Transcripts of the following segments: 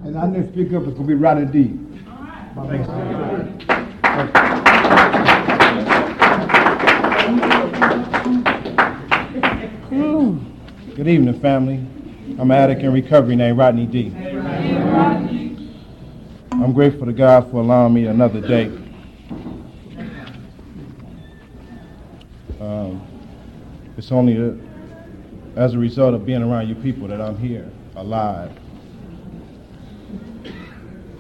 And our next speaker is going to be Rodney D. Good evening, family. I'm an addict in recovery named Rodney D. I'm grateful to God for allowing me another day. It's only as a result of being around you people that I'm here, alive.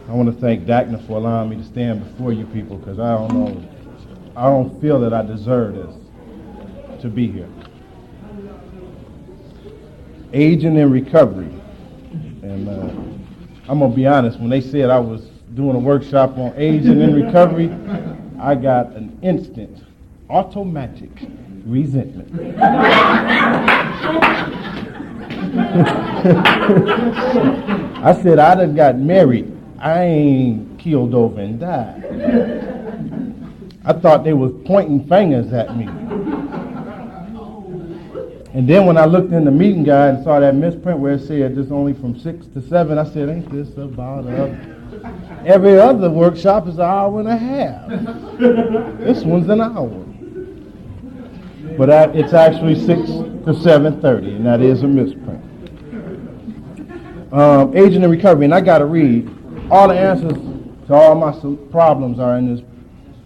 I want to thank DACNA for allowing me to stand before you people, because I don't feel that I deserve this, to be here. Aging in recovery. And I'm going to be honest, when they said I was doing a workshop on aging in recovery, I got an instant, automatic resentment. I said, I done got married. I ain't killed over and died. I thought they was pointing fingers at me. And then when I looked in the meeting guide and saw that misprint where it said this only from 6 to 7, I said, ain't this about every other workshop is an hour and a half. This one's an hour. But it's actually 6 to 7:30, and that is a misprint. Aging in recovery, and I got to read. All the answers to all my problems are in this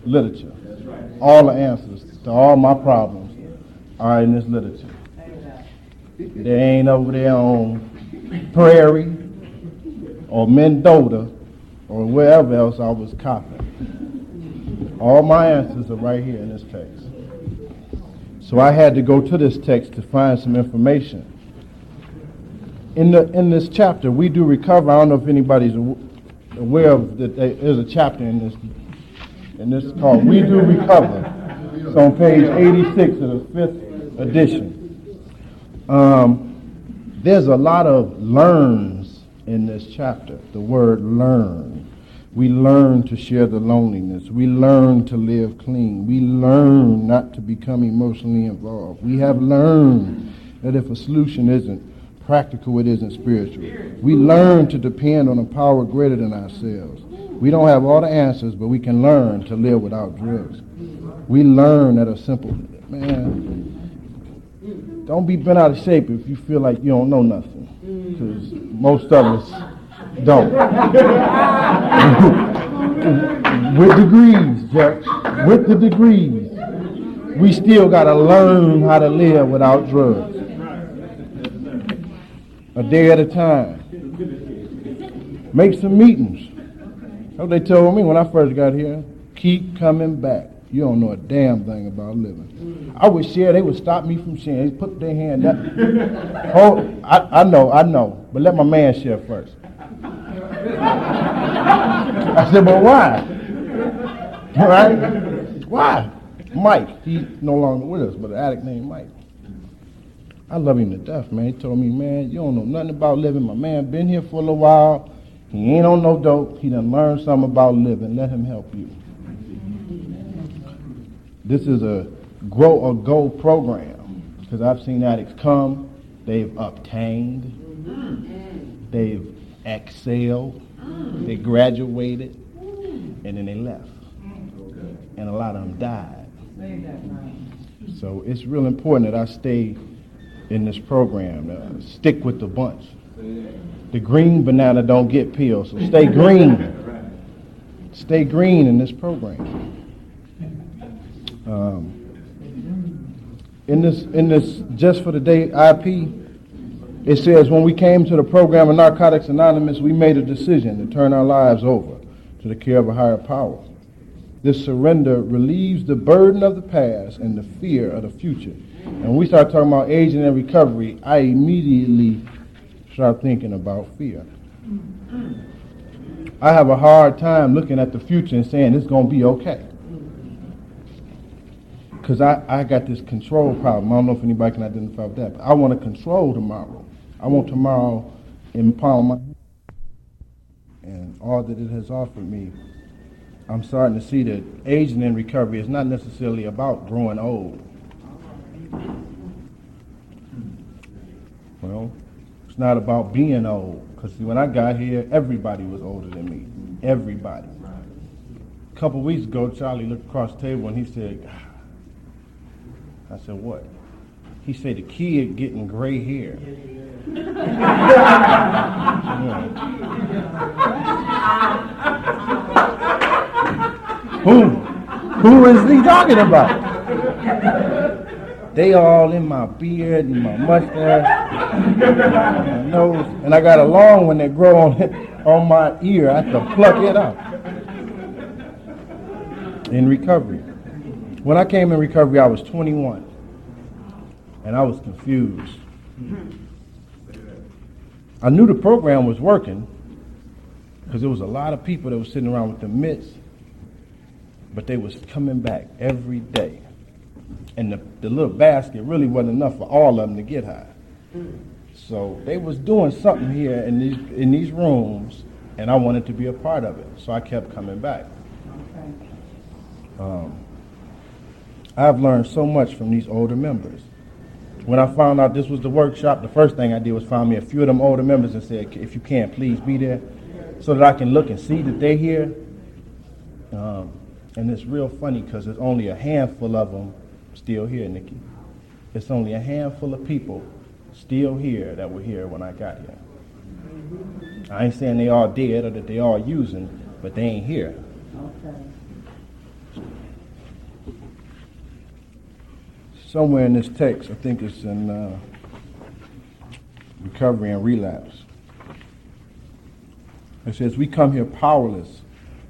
literature. All the answers to all my problems are in this literature. They ain't over there on Prairie or Mendota or wherever else I was copying. All my answers are right here in this text. So I had to go to this text to find some information. In this chapter, we do recover. I don't know if anybody's aware of that. There's a chapter in this called "We Do Recover." It's on page 86 of the 5th edition. There's a lot of learns in this chapter. The word learn. We learn to share the loneliness. We learn to live clean. We learn not to become emotionally involved. We have learned that if a solution isn't practical, it isn't spiritual. We learn to depend on a power greater than ourselves. We don't have all the answers, but we can learn to live without drugs. We learn that a simple, man, don't be bent out of shape if you feel like you don't know nothing, because most of us don't. With degrees, Jack, with the degrees, we still got to learn how to live without drugs. A day at a time. Make some meetings. That's what they told me when I first got here. Keep coming back. You don't know a damn thing about living. I would share. They would stop me from sharing. They put their hand up. Oh, I know. But let my man share first. I said, but why? Right? Why? Mike. He's no longer with us, but an addict named Mike. I love him to death, man. He told me, man, you don't know nothing about living. My man been here for a little while. He ain't on no dope. He done learned something about living. Let him help you. This is a grow or go program, because I've seen addicts come, they've obtained, they've excelled, they graduated, and then they left. And a lot of them died. So it's real important that I stay in this program, stick with the bunch. The green banana don't get peeled, so stay green. Stay green in this program. In this Just for the Day IP, it says, when we came to the program of Narcotics Anonymous, we made a decision to turn our lives over to the care of a higher power. This surrender relieves the burden of the past and the fear of the future. And when we start talking about aging and recovery, I immediately start thinking about fear. I have a hard time looking at the future and saying it's going to be okay. Because I got this control problem. I don't know if anybody can identify with that. But I want to control tomorrow. I want tomorrow in the palm of my hand. And all that it has offered me, I'm starting to see that aging in recovery is not necessarily about growing old. Well, it's not about being old, Because when I got here, everybody was older than me. Everybody. A couple weeks ago, Charlie looked across the table and he said, I said, what? He said, the kid getting gray hair. Who is he talking about? They all in my beard and my mustache, my nose, and I got a long one that grow on my ear. I have to pluck it out. In recovery. When I came in recovery, I was 21, and I was confused. I knew the program was working because there was a lot of people that were sitting around with the mitts, but they was coming back every day. And the little basket really wasn't enough for all of them to get high. So they was doing something here in these rooms, and I wanted to be a part of it. So I kept coming back. I've learned so much from these older members. When I found out this was the workshop, the first thing I did was find me a few of them older members and said, if you can, please be there so that I can look and see that they're here. And it's real funny because there's only a handful of them still here, Nikki. It's only a handful of people still here that were here when I got here. I ain't saying they all dead or that they all using, but they ain't here. Okay. Somewhere in this text, I think it's in Recovery and Relapse. It says, we come here powerless,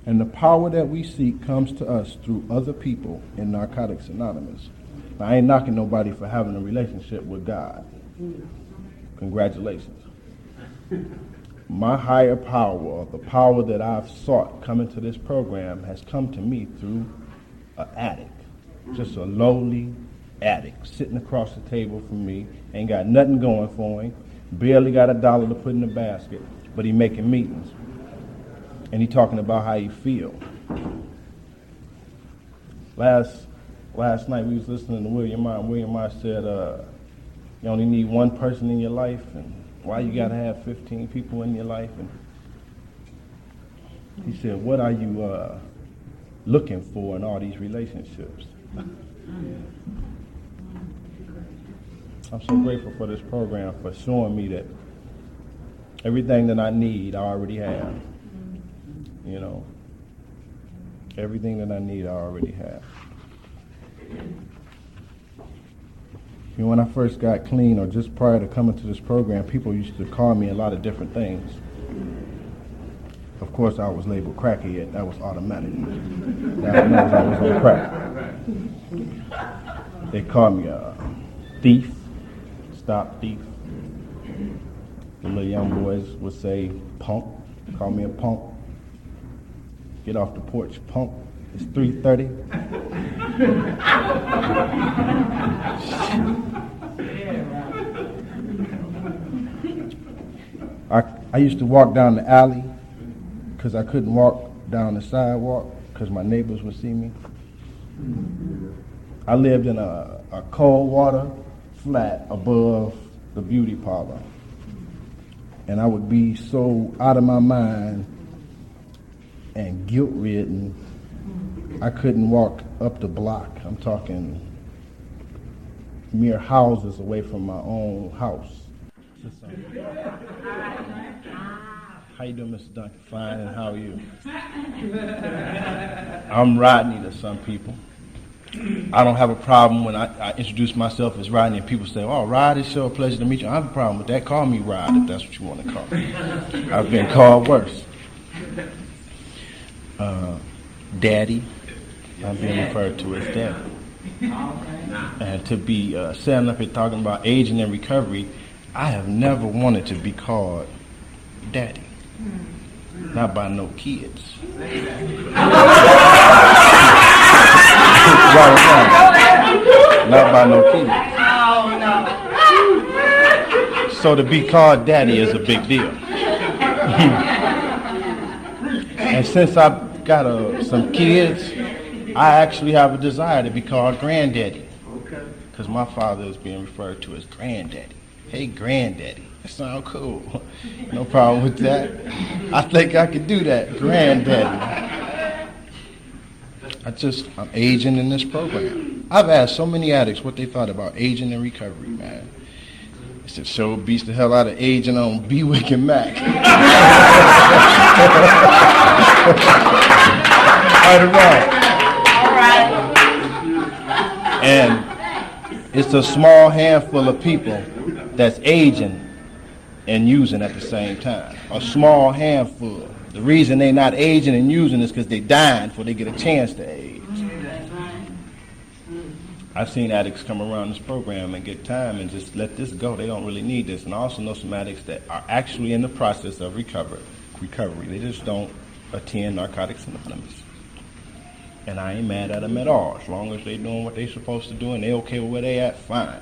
and the power that we seek comes to us through other people in Narcotics Anonymous. Now, I ain't knocking nobody for having a relationship with God. Congratulations. My higher power, or the power that I've sought coming to this program, has come to me through an addict. Just a lowly addict sitting across the table from me, ain't got nothing going for him, barely got $1 to put in the basket, but he making meetings. And he talking about how he feel. Last night we was listening to William Meyer, and William Meyer said, you only need one person in your life, and why you gotta have 15 people in your life? And he said, what are you looking for in all these relationships? I'm so grateful for this program, for showing me that everything that I need, I already have. You know, everything that I need, I already have. You know, when I first got clean, or just prior to coming to this program, people used to call me a lot of different things. Of course, I was labeled crackhead. That was automatic. That knows I was on crack. They called me a thief, stop thief. The little young boys would say punk, call me a punk. Get off the porch, punk. It's 3:30. I used to walk down the alley because I couldn't walk down the sidewalk because my neighbors would see me. I lived in a cold water flat above the beauty parlor. And I would be so out of my mind and guilt-ridden, I couldn't walk up the block. I'm talking mere houses away from my own house. How you doing, Mr. Duncan? Fine, and how are you? I'm Rodney to some people. I don't have a problem when I introduce myself as Rodney and people say, oh, Rod, it's so a pleasure to meet you. I have a problem with that. Call me Rod if that's what you want to call me. I've been called worse. Daddy. I'm being referred to as Daddy. And to be standing up here talking about aging and recovery, I have never wanted to be called Daddy. Not by no kids. Not by no kids. So to be called Daddy is a big deal. And since I've got some kids, I actually have a desire to be called Granddaddy. Because my father is being referred to as Granddaddy. Hey, Granddaddy. That sounds cool. No problem with that. I think I could do that, granddaddy. I'm aging in this program. I've asked so many addicts what they thought about aging and recovery, man. It's just so beats the hell out of aging on B-Wick and Mac. All right. And it's a small handful of people that's aging and using at the same time. A small handful. The reason they're not aging and using is because they're dying before they get a chance to age. I've seen addicts come around this program and get time and just let this go. They don't really need this. And I also know some addicts that are actually in the process of recovery. They just don't attend Narcotics Anonymous. And I ain't mad at them at all. As long as they're doing what they're supposed to do and they're okay with where they at, fine.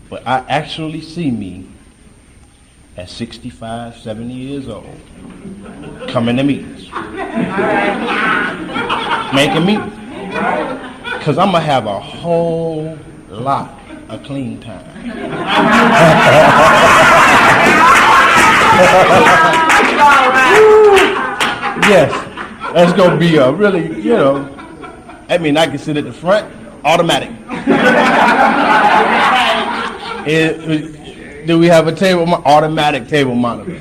But I actually see me at 65, 70 years old, coming to meetings, making meetings. Because I'm going to have a whole lot of clean time. Yes, that's going to be a really, I mean, I can sit at the front, automatic. Do we have a table? Automatic table monitor.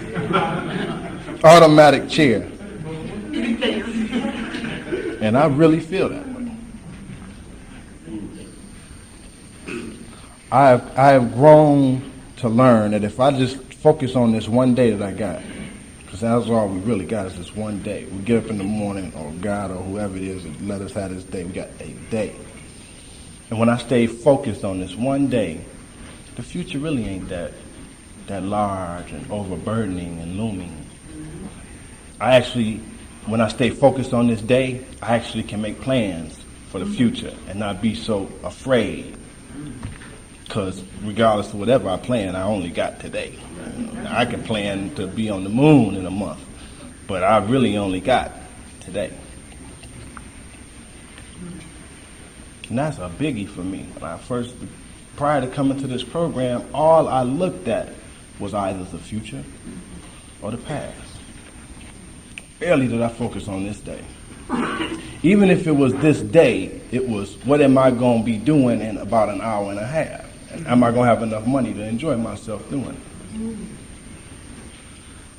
Automatic chair. And I really feel that way. I have grown to learn that if I just focus on this one day that I got, because that's all we really got is this one day. We get up in the morning, or God or whoever it is that let us have this day. We got a day. And when I stay focused on this one day, the future really ain't that large and overburdening and looming. I actually, when I stay focused on this day, I actually can make plans for the future and not be so afraid. Because regardless of whatever I plan, I only got today. I can plan to be on the moon in a month, but I really only got today. And that's a biggie for me. When I first, prior to coming to this program, all I looked at was either the future or the past. Rarely did I focus on this day. Even if it was this day, it was, what am I going to be doing in about an hour and a half? And am I going to have enough money to enjoy myself doing it?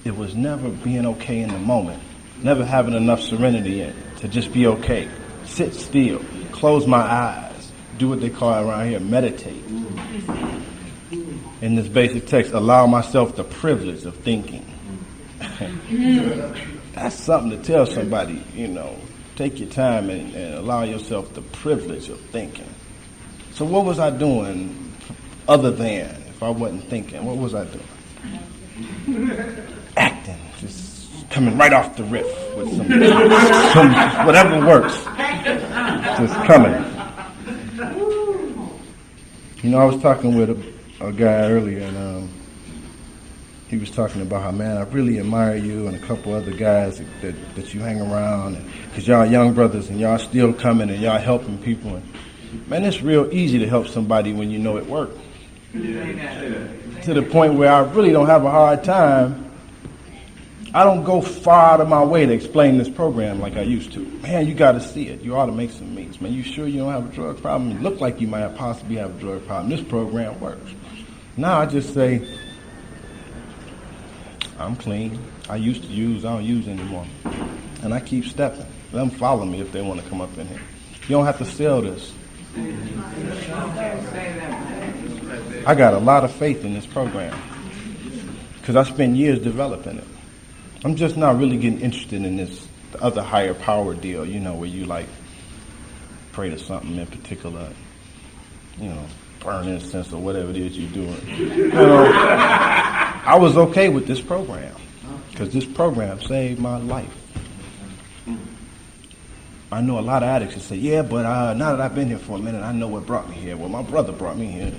It was never being okay in the moment, never having enough serenity in it to just be okay. Sit still, close my eyes, do what they call around here, meditate. In this basic text, allow myself the privilege of thinking. That's something to tell somebody, take your time and allow yourself the privilege of thinking. So what was I doing other than if I wasn't thinking? What was I doing? Acting, just coming right off the riff with some whatever works, just coming. I was talking with a guy earlier, and he was talking about how, man, I really admire you and a couple other guys that you hang around, because y'all young brothers and y'all still coming and y'all helping people. And, man, it's real easy to help somebody when you know it worked. To the point where I really don't have a hard time. I don't go far out of my way to explain this program like I used to. Man, you got to see it. You ought to make some meets. Man, you sure you don't have a drug problem? You look like you might possibly have a drug problem. This program works. Now I just say, I'm clean. I used to use, I don't use anymore. And I keep stepping. Let them follow me if they want to come up in here. You don't have to sell this. I got a lot of faith in this program because I spent years developing it. I'm just not really getting interested in the other higher power deal, where you pray to something in particular, burn incense or whatever it is you're doing. I was okay with this program because this program saved my life. I know a lot of addicts that say, yeah, but now that I've been here for a minute, I know what brought me here. Well, my brother brought me here.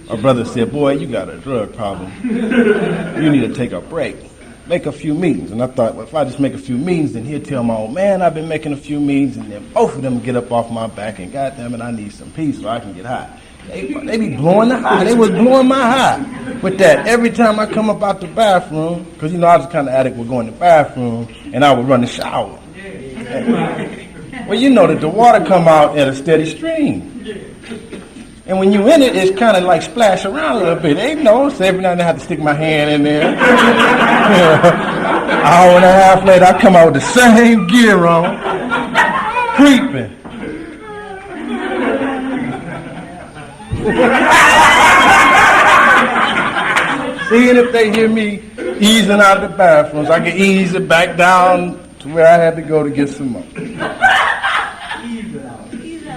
My brother said, boy, you got a drug problem. You need to take a break. Make a few meetings. And I thought, well, if I just make a few meetings, then he'll tell my old man I've been making a few meetings, and then both of them get up off my back, and goddamn it, I need some peace so I can get high. They be blowing the high. They was blowing my high with that. Every time I come up out the bathroom, because, you know, I was kind of addict with going to the bathroom, and I would run the shower. Well, you know that the water come out at a steady stream. And when you in it, it's kind of like splash around a little bit. They know, so every now and then I have to stick my hand in there. Hour and a half later, I come out with the same gear on, creeping. Seeing if they hear me easing out of the bathrooms, I can ease it back down to where I had to go to get some more.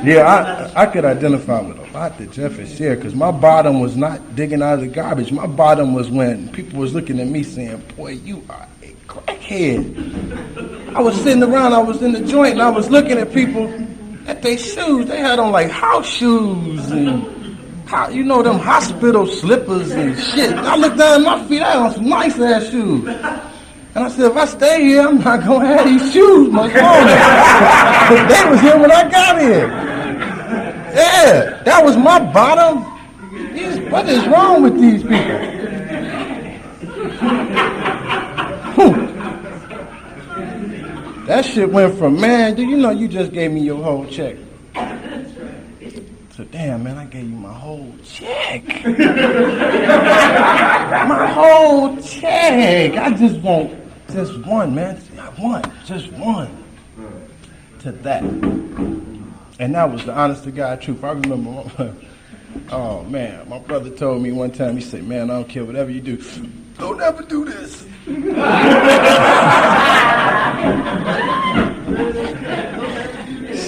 Yeah, I could identify with a lot that Jeff has shared, because my bottom was not digging out of the garbage. My bottom was when people was looking at me saying, boy, you are a crackhead. I was sitting around, I was in the joint, and I was looking at people at their shoes. They had on like house shoes and, you know, them hospital slippers and shit. And I looked down at my feet, I had on some nice ass shoes. And I said, if I stay here, I'm not going to have these shoes much longer. But they was here when I got here. Yeah, that was my bottom. What is wrong with these people? That shit went from, man, do you know you just gave me your whole check? So, damn, man, I gave you my whole check. My whole check. I just want just one, man. I want just one. To that. And that was the honest to God truth. I remember, oh man, my brother told me one time, he said, man, I don't care whatever you do, don't ever do this.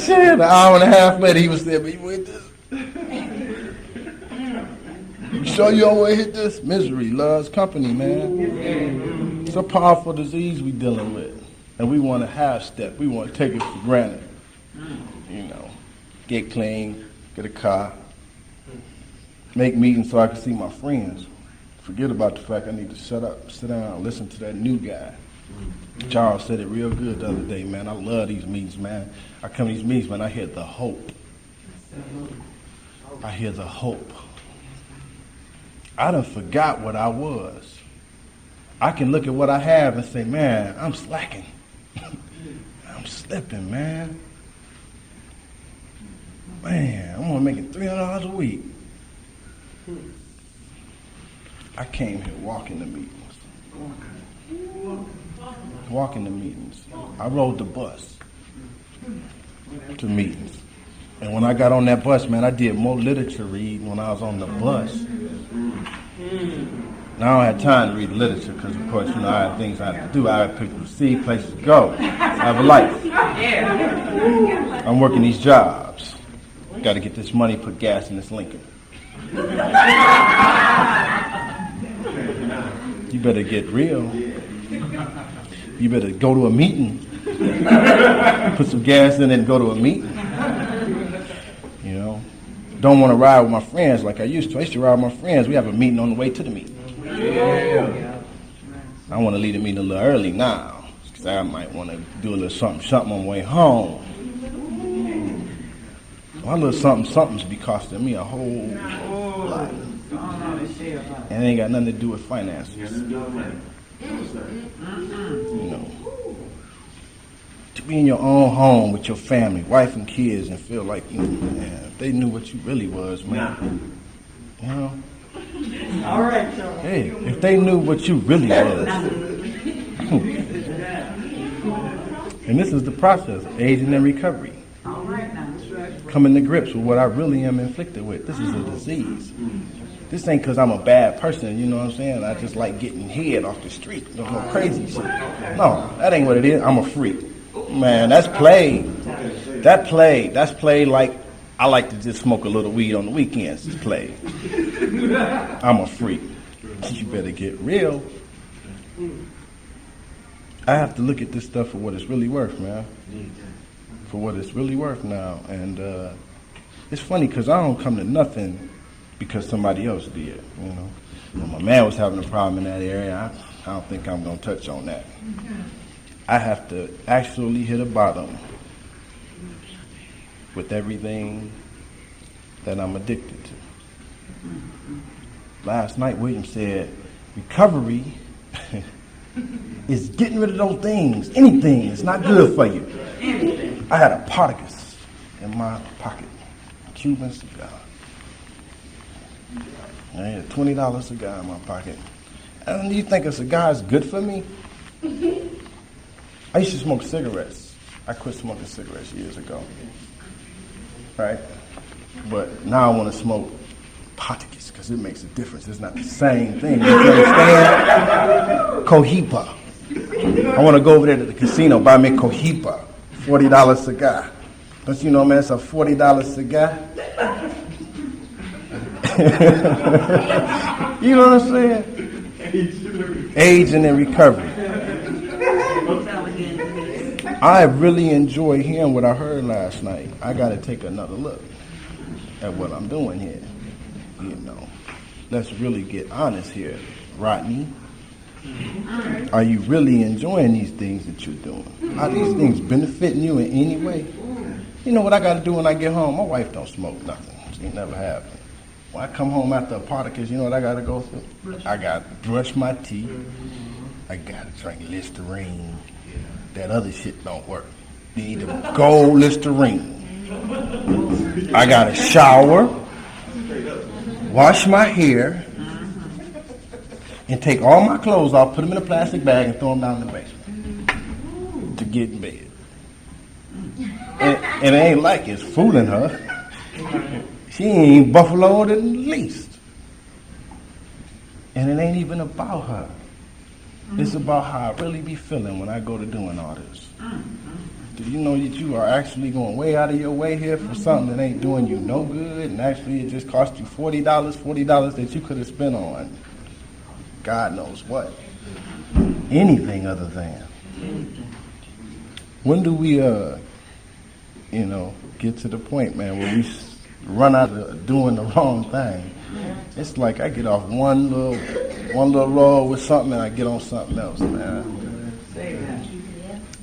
Shit, an hour and a half later, he was there, but you hit this. You sure you don't want to hit this? Misery loves company, man. It's a powerful disease we dealing with. And we want to half step. We want to take it for granted. You know, get clean, get a car, make meetings so I can see my friends. Forget about the fact I need to shut up, sit down, listen to that new guy. Charles said it real good the other day, man. I love these meetings, man. I come to these meetings, man, I hear the hope. I hear the hope. I done forgot what I was. I can look at what I have and say, man, I'm slacking. I'm slipping, man. Man, I'm only making $300 a week. I came here walking the meetings. Walking the meetings. I rode the bus to meetings. And when I got on that bus, man, I did more literature reading when I was on the bus. Now I don't have time to read literature because, of course, you know, I have things I have to do. I have to see places to go. I have a life. I'm working these jobs. Got to get this money, put gas in this Lincoln. You better get real. You better go to a meeting. Put some gas in it and go to a meeting. You know, don't want to ride with my friends like I used to. I used to ride with my friends. We have a meeting on the way to the meeting. Yeah. I want to leave the meeting a little early now because I might want to do a little something on the way home. My little something's be costing me a whole lot. And it ain't got nothing to do with finances. You know, to be in your own home with your family, wife and kids, and feel like, you know, man, if they knew what you really was, man, you know. All right, Charles. Hey, if they knew what you really was. And this is the process of aging and recovery. All right, now. Coming to grips with what I really am inflicted with. This is a disease. This ain't because I'm a bad person, you know what I'm saying? I just like getting head off the street, no crazy shit. No, that ain't what it is. I'm a freak. Man, that's play. That's play like I like to just smoke a little weed on the weekends. It's play. I'm a freak. You better get real. I have to look at this stuff for what it's really worth, man. For what it's really worth now. And it's funny because I don't come to nothing because somebody else did, you know. When my man was having a problem in that area, I don't think I'm going to touch on that. I have to actually hit a bottom with everything that I'm addicted to. Last night, William said, recovery is getting rid of those things, anything. It's not good for you. I had a Partagas in my pocket, a Cuban cigar. I had a $20 cigar in my pocket. And you think a cigar is good for me? I used to smoke cigarettes. I quit smoking cigarettes years ago. Right? But now I want to smoke Partagas because it makes a difference. It's not the same thing. You understand? Cohiba. I want to go over there to the casino, buy me Cohiba, $40 cigar. Don't you know, man, it's a $40 cigar? You know what I'm saying? Aging and recovery. I really enjoy hearing what I heard last night. I got to take another look at what I'm doing here. You know, let's really get honest here. Rodney, are you really enjoying these things that you're doing? Are these things benefiting you in any way? You know what I got to do when I get home? My wife don't smoke nothing. She never have. When I come home after a Partagas, you know what I got to go through? I got to brush my teeth. I got to drink Listerine. That other shit don't work. You need to go Listerine. I got to shower, wash my hair, and take all my clothes off, put them in a plastic bag, and throw them down in the basement to get in bed. And it ain't like it's fooling her. She ain't buffaloed in the least. And it ain't even about her. It's about how I really be feeling when I go to doing all this. Do you know that you are actually going way out of your way here for something that ain't doing you no good, and actually it just cost you $40 that you could have spent on God knows what. Anything other than. When do we, get to the point, man, where we run out of doing the wrong thing? It's like I get off one little roll with something and I get on something else, man.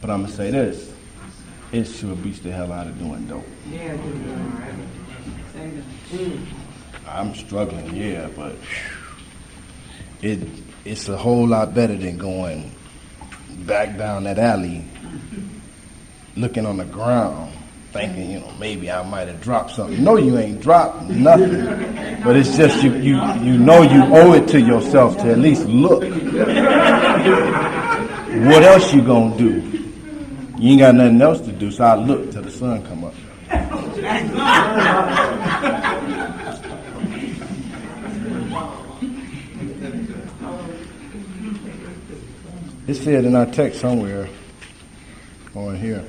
But I'm going to say this. It sure beats the hell out of doing dope. I'm struggling, yeah, but it's a whole lot better than going back down that alley looking on the ground thinking, maybe I might have dropped something. No, you ain't dropped nothing. But it's just you know you owe it to yourself to at least look. What else you gonna do? You ain't got nothing else to do, so I look till the sun come up. It said in our text somewhere on here,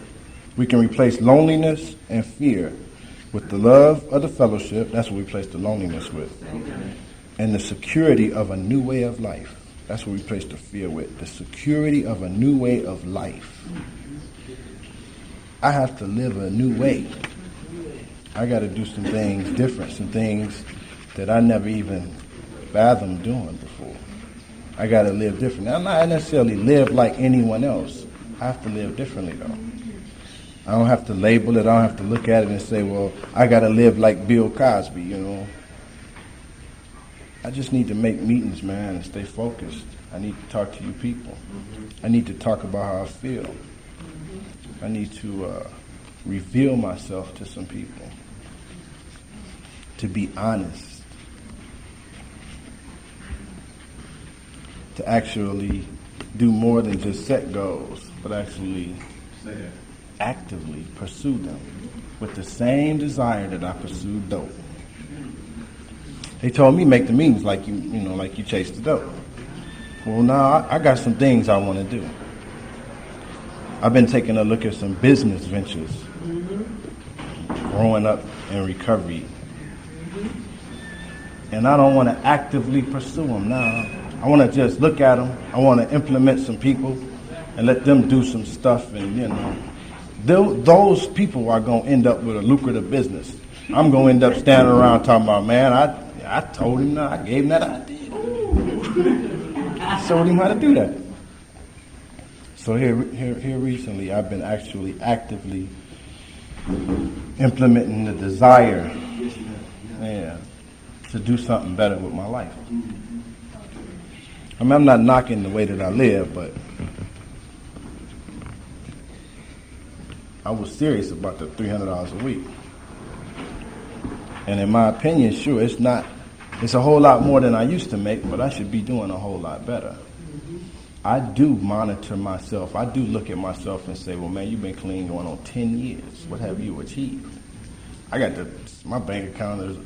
we can replace loneliness and fear with the love of the fellowship. That's what we replace the loneliness with. And the security of a new way of life. That's what we replace the fear with. The security of a new way of life. I have to live a new way. I got to do some things different, some things that I never even fathomed doing before. I got to live different. Now, not necessarily live like anyone else. I have to live differently, though. I don't have to label it. I don't have to look at it and say, well, I got to live like Bill Cosby, I just need to make meetings, man, and stay focused. I need to talk to you people. I need to talk about how I feel. I need to reveal myself to some people. To be honest. To actually do more than just set goals, but actually actively pursue them with the same desire that I pursued dope. They told me make the meetings like you chase the dope. Well, now I got some things I want to do. I've been taking a look at some business ventures, growing up in recovery, and I don't want to actively pursue them now. I want to just look at them. I want to implement some people and let them do some stuff, and those people are going to end up with a lucrative business. I'm going to end up standing around talking about, man, I told him that, I gave him that idea. I showed him how to do that. So here recently, I've been actually actively implementing the desire, to to do something better with my life. I mean, I'm not knocking the way that I live, but I was serious about the $300 a week. And in my opinion, sure, it's a whole lot more than I used to make, but I should be doing a whole lot better. I do monitor myself. I do look at myself and say, well, man, you've been clean going on 10 years. What have you achieved? My bank account is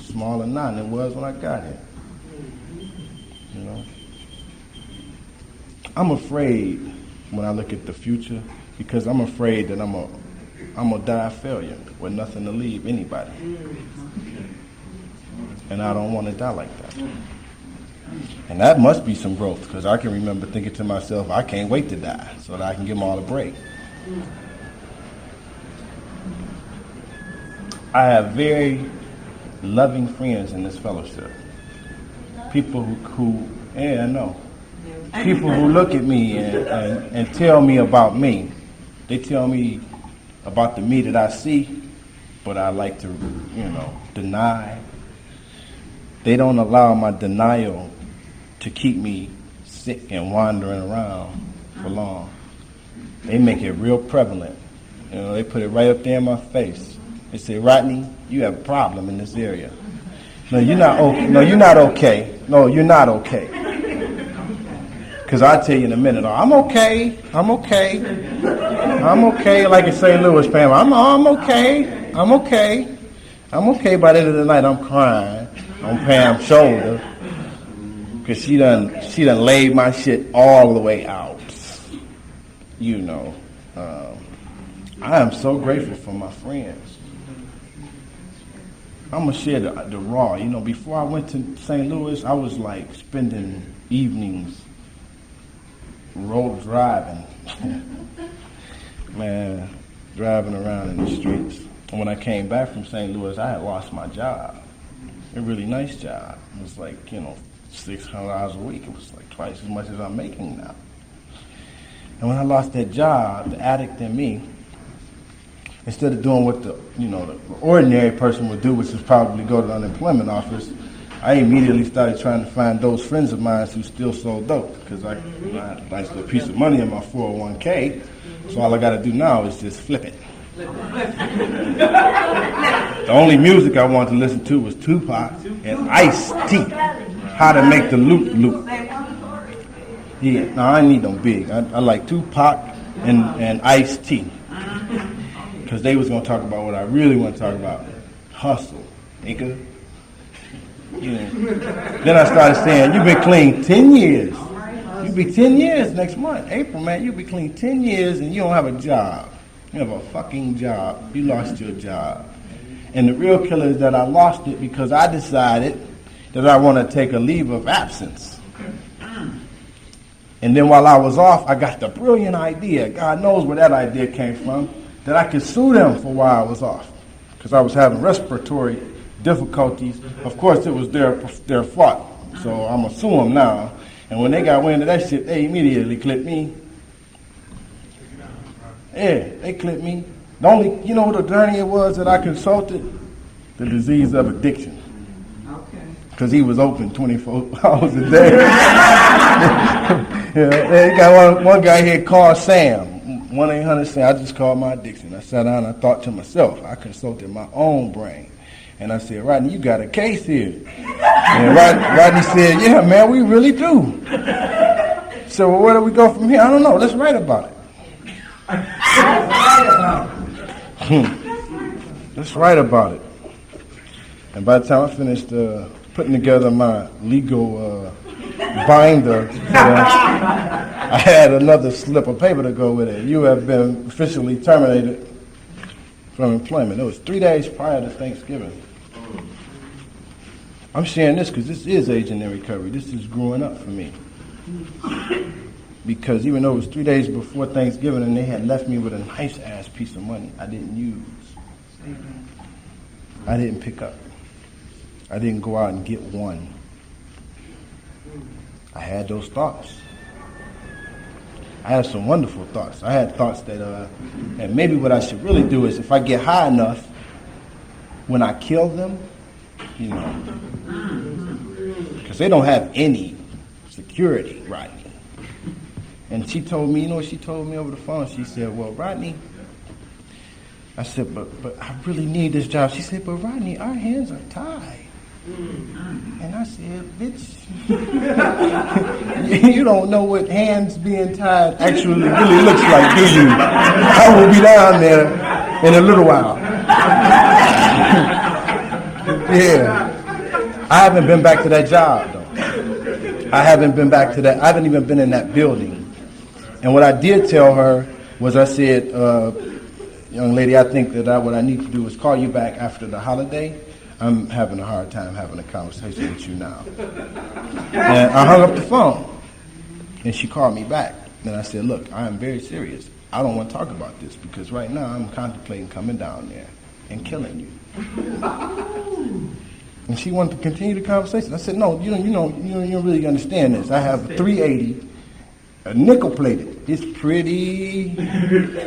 smaller now than it was when I got here. You know? I'm afraid when I look at the future because I'm afraid that I'm gonna die a failure with nothing to leave anybody. And I don't want to die like that. And that must be some growth, because I can remember thinking to myself, I can't wait to die so that I can give them all a break. I have very loving friends in this fellowship. People who I know. People who look at me and tell me about me. They tell me about the me that I see, but I like to, deny. They don't allow my denial to keep me sick and wandering around for long. They make it real prevalent. They put it right up there in my face. They say, Rodney, you have a problem in this area. No, you're not okay. No, you're not okay. No, you're not okay. Because I'll tell you in a minute, I'm okay. I'm okay. I'm okay. Like in St. Louis, Pam, I'm okay. I'm okay. I'm okay. By the end of the night, I'm crying on Pam's shoulder. Because she done laid my shit all the way out. I am so grateful for my friends. I'm going to share the raw. Before I went to St. Louis, I was like spending evenings road driving. Man, driving around in the streets. And when I came back from St. Louis, I had lost my job. A really nice job. It was like, $600 a week. It was like twice as much as I'm making now. And when I lost that job, the addict in me, instead of doing what the ordinary person would do, which is probably go to the unemployment office, I immediately started trying to find those friends of mine who still sold dope, because I had a nice little piece of money in my 401k, so all I got to do now is just flip it. The only music I wanted to listen to was Tupac and Ice-T, How to Make the Loop Loop. Yeah, no, I need them big. I like Tupac and Ice-T, because they was going to talk about what I really want to talk about. Hustle, nigga. Then I started saying, you've been clean 10 years. You'll be 10 years next month. April, man, you'll be clean 10 years and you don't have a job. You have a fucking job. You lost your job. And the real killer is that I lost it because I decided that I want to take a leave of absence. And then while I was off, I got the brilliant idea. God knows where that idea came from, that I could sue them for why I was off. Because I was having respiratory difficulties. Of course, it was their fault. So I'm going to sue them now. And when they got wind of that shit, they immediately clipped me. Yeah, they clipped me. The only, what the journey it was that I consulted? The disease of addiction. Okay. Because he was open 24 hours a day. They got one guy here called Sam. 1-800-SAM. I just called my addiction. I sat down and I thought to myself. I consulted my own brain. And I said, Rodney, you got a case here. And Rodney said, yeah, man, we really do. So where do we go from here? I don't know. Let's write about it. Let's write about it. And by the time I finished putting together my legal binder, I had another slip of paper to go with it. You have been officially terminated from employment. It was 3 days prior to Thanksgiving. I'm sharing this because this is aging in recovery. This is growing up for me. Because even though it was 3 days before Thanksgiving and they had left me with a nice-ass piece of money I didn't use. I didn't pick up. I didn't go out and get one. I had those thoughts. I had some wonderful thoughts. I had thoughts that, and maybe what I should really do is if I get high enough, when I kill them, you know, because they don't have any security, Rodney. And she told me, you know what she told me over the phone? She said, well, Rodney, I said, but I really need this job. She said, but Rodney, our hands are tied. And I said, bitch, you don't know what hands being tied actually really looks like, do you? I will be down there in a little while. Yeah. I haven't been back to that job, though. I haven't been back to that. I haven't even been in that building. And what I did tell her was I said, young lady, I think that what I need to do is call you back after the holiday. I'm having a hard time having a conversation with you now. And I hung up the phone. And she called me back. And I said, look, I am very serious. I don't want to talk about this because right now I'm contemplating coming down there and killing you. And she wanted to continue the conversation. I said, no, you don't really understand this. I have a 380, a nickel plated. It's pretty.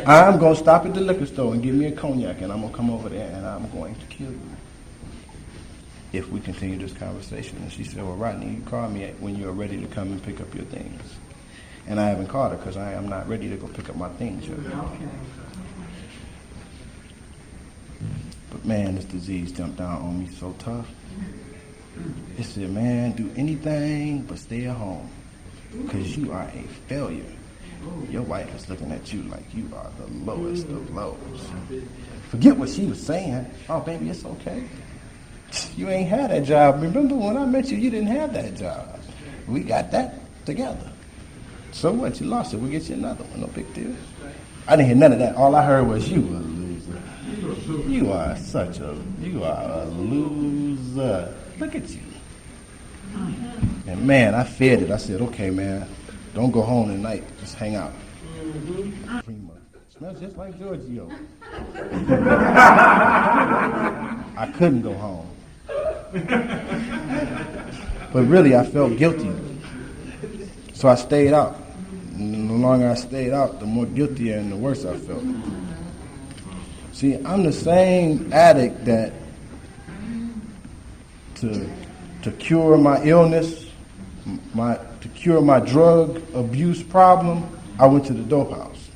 I'm going to stop at the liquor store and give me a cognac, and I'm going to come over there and I'm going to kill you if we continue this conversation. And she said, well, Rodney, you call me when you're ready to come and pick up your things. And I haven't called her because I am not ready to go pick up my things yet. But man, this disease jumped down on me so tough. It said, man, do anything but stay at home because you are a failure. Your wife is looking at you like you are the lowest of lows. Forget what she was saying. Oh, baby, it's okay. You ain't had that job. Remember when I met you, you didn't have that job. We got that together. So what? You lost it. We'll get you another one. No big deal. I didn't hear none of that. All I heard was you a loser. You are a loser. Look at you. And man, I fed it. I said, okay, man, don't go home tonight. Just hang out. Smells just like Giorgio. I couldn't go home. But really, I felt guilty. So I stayed out. And the longer I stayed out, the more guilty and the worse I felt. See, I'm the same addict that to cure my illness, to cure my drug abuse problem, I went to the dope house.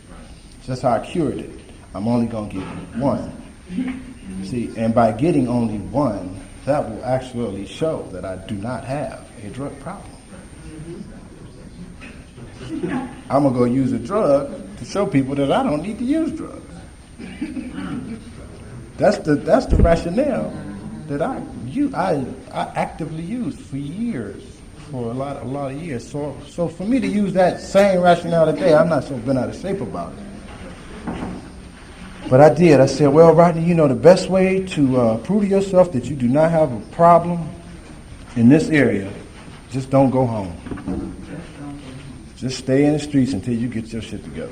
That's how I cured it. I'm only going to get one. See, and by getting only one, that will actually show that I do not have a drug problem. I'm going to go use a drug to show people that I don't need to use drugs. That's the rationale that I actively used for years, for a lot of years. So for me to use that same rationale today, I'm not so bent out of shape about it. But I did. I said, well, Rodney, you know the best way to prove to yourself that you do not have a problem in this area, just don't go home. Just stay in the streets until you get your shit together.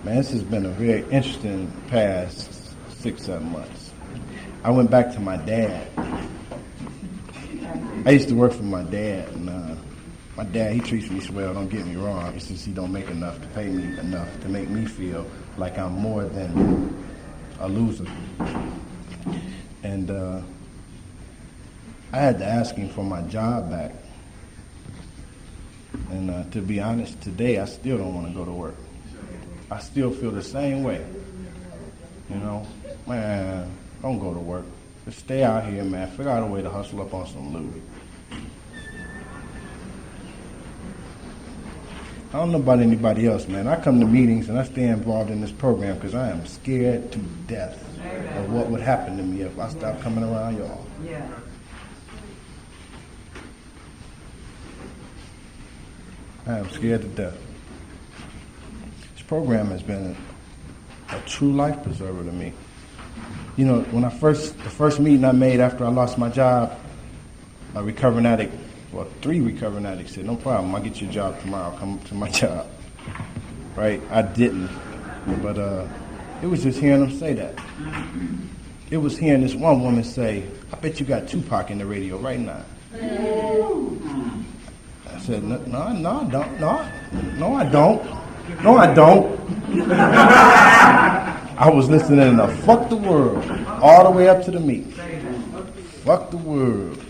Man, this has been a very interesting past 6-7 months. I went back to my dad. I used to work for my dad, and my dad, he treats me swell, don't get me wrong. It's just he don't make enough to pay me enough to make me feel like I'm more than a loser. And I had to ask him for my job back. And to be honest, today I still don't want to go to work. I still feel the same way. You know, man, don't go to work. Just stay out here, man. Figure out a way to hustle up on some loot. I don't know about anybody else, man. I come to meetings and I stay involved in this program because I am scared to death of what would happen to me if I stopped coming around y'all. Yeah. I am scared to death. This program has been a true life preserver to me. You know, when the first meeting I made after I lost my job, a recovering addict, well, 3 recovering addicts said, no problem, I'll get you a job tomorrow, come to my job. Right? I didn't. But it was just hearing them say that. It was hearing this one woman say, I bet you got Tupac in the radio right now. I said, no, I don't. No, I don't. I was listening to Fuck the World all the way up to the meat. Fuck the world.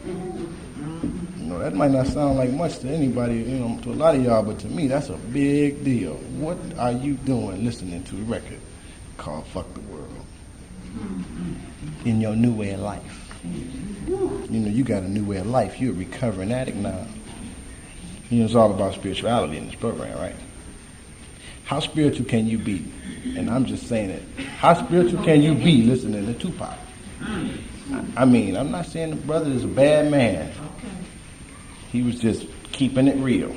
You know, that might not sound like much to anybody, you know, to a lot of y'all, but to me, that's a big deal. What are you doing listening to a record called Fuck the World in your new way of life? You know, you got a new way of life. You're a recovering addict now. You know, it's all about spirituality in this program, right? How spiritual can you be? And I'm just saying it. How spiritual can you be listening to Tupac? I mean, I'm not saying the brother is a bad man. He was just keeping it real.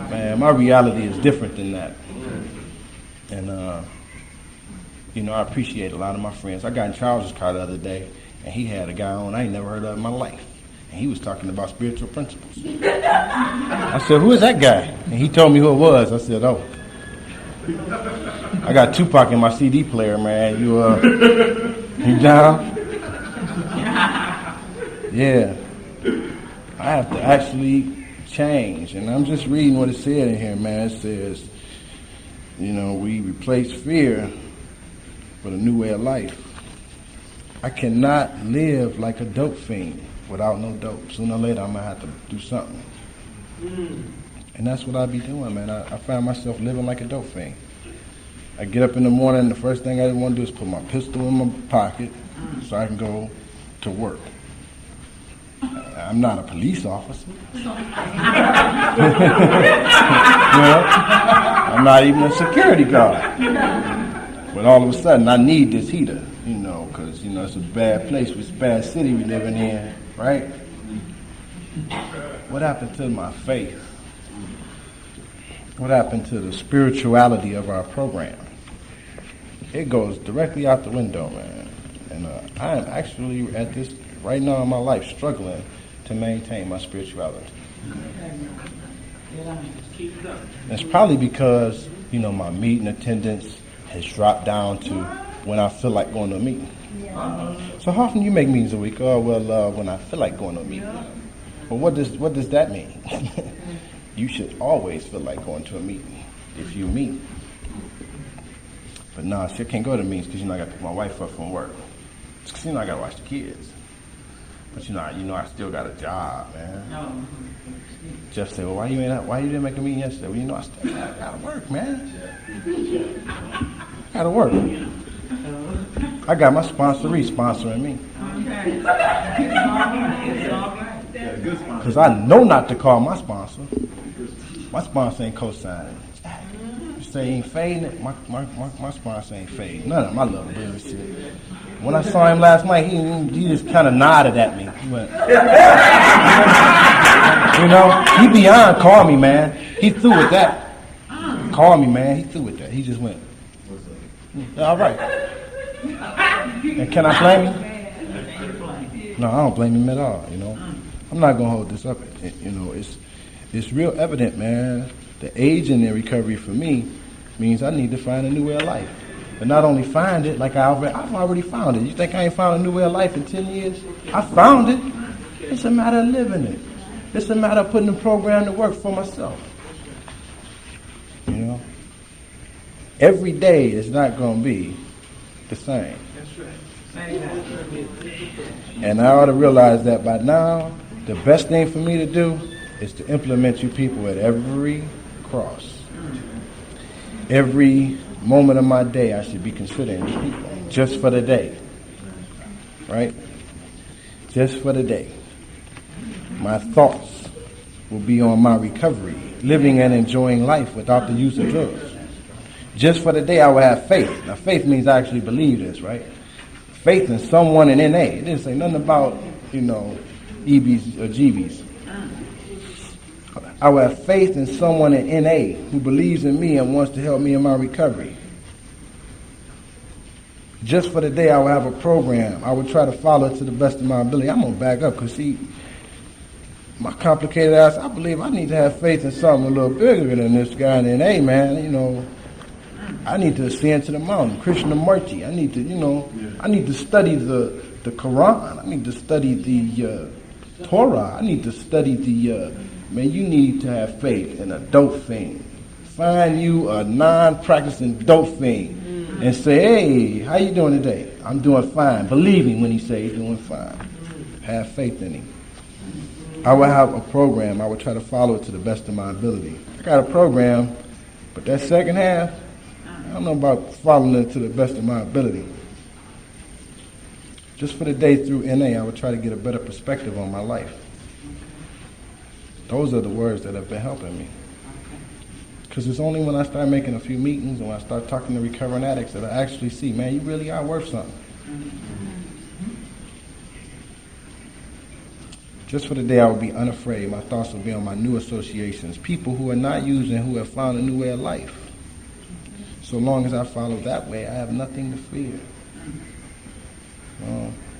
Man, my reality is different than that. And, you know, I appreciate a lot of my friends. I got in Charles's car the other day, and he had a guy on I ain't never heard of in my life. And he was talking about spiritual principles. I said, who is that guy? And he told me who it was. I said, oh. I got Tupac in my CD player, man. You down? Yeah. I have to actually change. And I'm just reading what it said in here, man. It says, you know, we replace fear with a new way of life. I cannot live like a dope fiend without no dope. Sooner or later, I'm going to have to do something. And that's what I be doing, man. I find myself living like a dope fiend. I get up in the morning, the first thing I want to do is put my pistol in my pocket so I can go to work. I'm not a police officer. You know? I'm not even a security guard. But all of a sudden, I need this heater, you know, because, you know, it's a bad place, it's a bad city we living in, right? What happened to my faith? What happened to the spirituality of our program? It goes directly out the window, man. And I am actually at this, right now in my life, struggling to maintain my spirituality. It's probably because, you know, my meeting attendance has dropped down to when I feel like going to a meeting. So how often you make meetings a week? Oh, well, when I feel like going to a meeting. Well, what does that mean? You should always feel like going to a meeting if you meet. But no, I can't go to meetings because, you know, I got to pick my wife up from work. Because, you know, I got to watch the kids. But, you know, I still got a job, man. Jeff said, well, why you didn't make a meeting yesterday? Well, you know, I got to work, man. I got to work. I got my sponsoree sponsoring me. Because I know not to call my sponsor. My sponsor ain't co-signing. You say he ain't fading it, my sponsor ain't fading. None of my little bullshit. When I saw him last night, he just kind of nodded at me. He went, you know, he beyond call me, man. He through with that. Call me, man. He through with that. He just went, all right. And can I blame him? No, I don't blame him at all, you know. I'm not going to hold this up. You know, it's real evident, man. The age in the recovery for me means I need to find a new way of life. But not only find it, like I've already found it. You think I ain't found a new way of life in 10 years? I found it. It's a matter of living it. It's a matter of putting the program to work for myself. You know? Every day is not going to be the same. And I ought to realize that by now, the best thing for me to do is to implement you people at every cross. Every moment of my day, I should be considering you people. Just for the day. Right? Just for the day. My thoughts will be on my recovery, living and enjoying life without the use of drugs. Just for the day, I will have faith. Now, faith means I actually believe this, right? Faith in someone in NA. It didn't say nothing about, you know, EBs or GBs. I will have faith in someone in NA who believes in me and wants to help me in my recovery. Just for the day, I will have a program. I will try to follow it to the best of my ability. I'm going to back up because, see, my complicated ass, I believe I need to have faith in something a little bigger than this guy in NA, man. You know, I need to ascend to the mountain, Krishnamurti. I need to, you know, I need to study the Quran. I need to study the Torah. I need to study the, man, you need to have faith in a dope thing find you a non-practicing dope fiend and say, hey, how you doing today? I'm doing fine. Believe him when he say he's doing fine. Have faith in him. I would have a program. I would try to follow it to the best of my ability. I got a program, but that second half, I don't know about following it to the best of my ability. Just for the day through NA, I would try to get a better perspective on my life. Those are the words that have been helping me. Because it's only when I start making a few meetings and when I start talking to recovering addicts that I actually see, man, you really are worth something. Just for the day, I would be unafraid. My thoughts would be on my new associations, people who are not using, who have found a new way of life. So long as I follow that way, I have nothing to fear.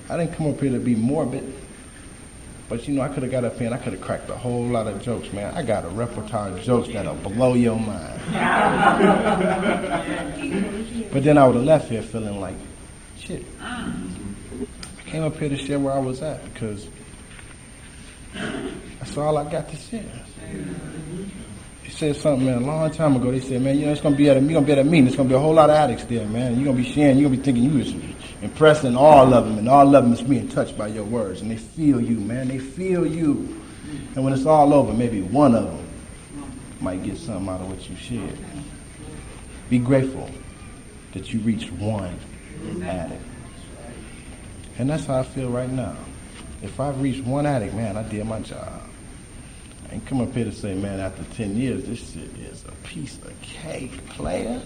I didn't come up here to be morbid, but I could have got up here and I could have cracked a whole lot of jokes, man. I got a repertoire of jokes that'll blow your mind. But then I would have left here feeling like, shit. I came up here to share where I was at because that's all I got to share. They said something, man, a long time ago. They said, man, it's gonna be at a meeting. It's gonna be a whole lot of addicts there, man. You're gonna be sharing. You're gonna be thinking you was impressing all of them, and all of them is being touched by your words, and they feel you, man. They feel you. And when it's all over, maybe one of them might get something out of what you shared. Be grateful that you reached one addict, and that's how I feel right now. If I've reached one addict, man, I did my job. I ain't come up here to say, man, after 10 years, this shit is a piece of cake, player.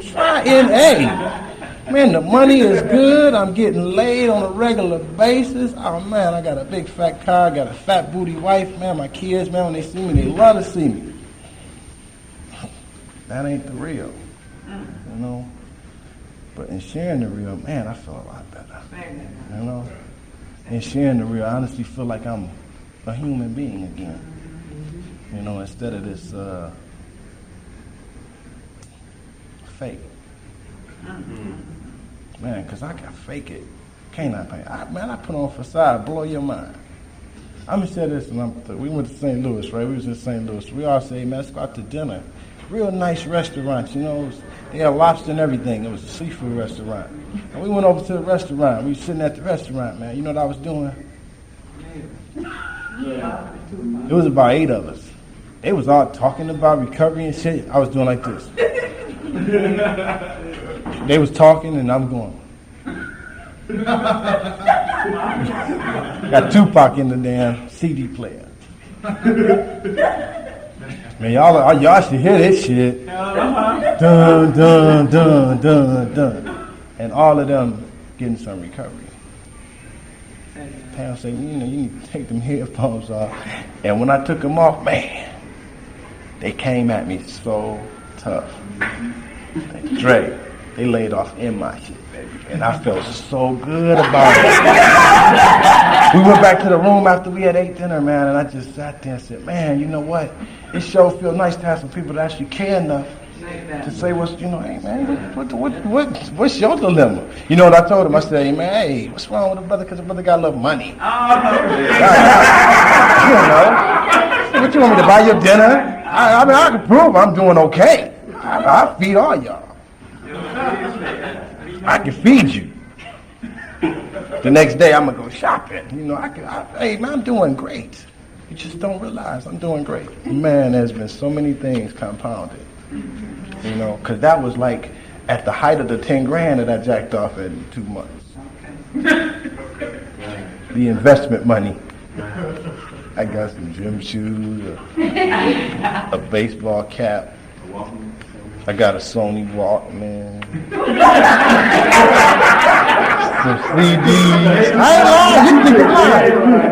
Try NA. Man, the money is good. I'm getting laid on a regular basis. Oh, man, I got a big fat car. I got a fat booty wife. Man, my kids, man, when they see me, they love to see me. That ain't the real, But in sharing the real, man, I feel a lot better, In sharing the real, I honestly feel like I'm a human being again. Instead of this fake. Man, because I can fake it. Can't I, man? I put on a facade, blow your mind. I'm going to say this, and we went to St. Louis, right? We was in St. Louis. We all say, man, let's go out to dinner. Real nice restaurants, they had lobster and everything. It was a seafood restaurant. And we went over to the restaurant. We were sitting at the restaurant, man. You know what I was doing? It was about 8 of us. They was all talking about recovery and shit. I was doing like this. They was talking and I'm going. Got Tupac in the damn CD player. Man, y'all should hear this shit. Dun, dun, dun, dun, dun. And all of them getting some recovery. Pam said, you need to take them headphones off. And when I took them off, man, they came at me so tough. Like, Dre, they laid off in my shit, baby. And I felt so good about it. We went back to the room after we had ate dinner, man, and I just sat there and said, man, you know what? It sure feels nice to have some people that actually care enough to say hey, man, what's your dilemma? You know what I told him? I said, hey, man, hey, what's wrong with the brother? Because the brother got a little money. What you want me to buy your dinner? I can prove I'm doing okay. I feed all y'all. I can feed you. The next day, I'm going to go shopping. Hey, man, I'm doing great. You just don't realize I'm doing great. Man, there's been so many things compounded. Because that was like at the height of the 10 grand that I jacked off in 2 months. The investment money. I got some gym shoes, a baseball cap. I got a Sony Walkman. Some CDs. I ain't lying. You think I'm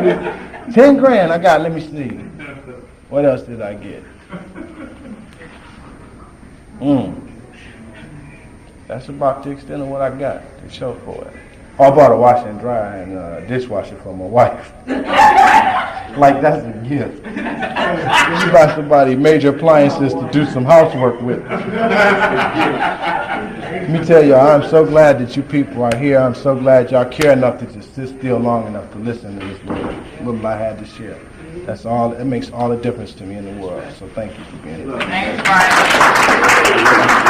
lying. 10 grand I got. Let me see. What else did I get? That's about the extent of what I got to show for it. Oh, I bought a washer and dryer and a dishwasher for my wife. Like that's a gift. You buy somebody major appliances to do some housework with. Let me tell you, I'm so glad that you people are here. I'm so glad y'all care enough to just sit still long enough to listen to this little I had to share. That's all. It makes all the difference to me in the world. So thank you for being here. Thanks, Brian.